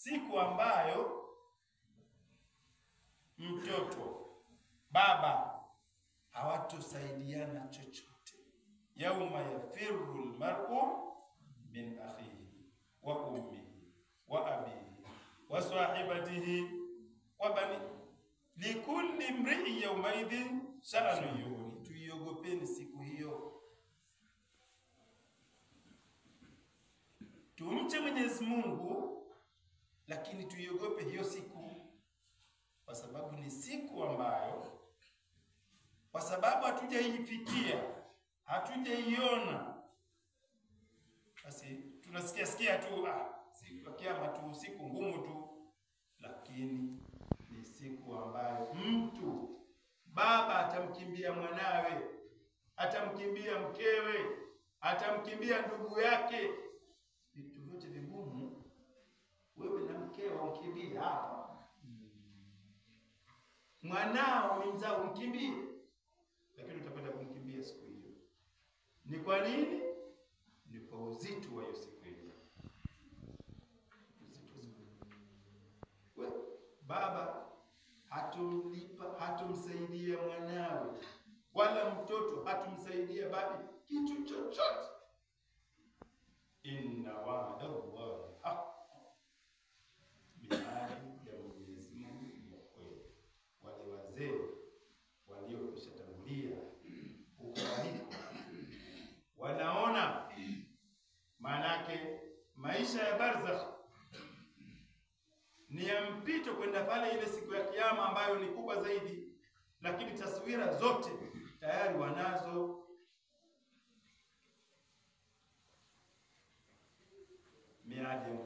siku ambayo mtoto, baba hawatosaidiana chochote. Yauma yafirru almar'u min akhihi wa ummihi wa abihi wa sahibatihi wa bani likulli imri'in yawmaidhin sha'nu yughni. Tuiogopeni siku hiyo. Tumche Mwenyezi Mungu, lakini tuiogope hiyo siku, kwa sababu ni siku ambayo, kwa sababu hatujaifikia, hatujaiona, basi tunasikia tu siku ya kiyama tu, siku ngumu tu. Lakini ni siku ambayo mtu, baba atamkimbia mwanawe, atamkimbia mkewe, atamkimbia ndugu yake. Vitu vyote vigumu, wewe na mkeo mkimbie hapa, mwanao mzao mkimbie, lakini utapenda kumkimbia siku hiyo. Ni kwa nini? Ni kwa uzito wa hiyo siku hiyo. Baba hatumsaidia mwanawe, wala mtoto hatumsaidia babi kitu chochote. Inna wa'da Allahi haqq, miadi ya Mwenyezi Mungu ni kweli. Wale wazee waliokwishatangulia huko waliko wanaona, manake maisha ya barzakh ni ya mpito kwenda pale ile siku ya kiyama ambayo ni kubwa zaidi, lakini taswira zote tayari wanazo. Miadi ya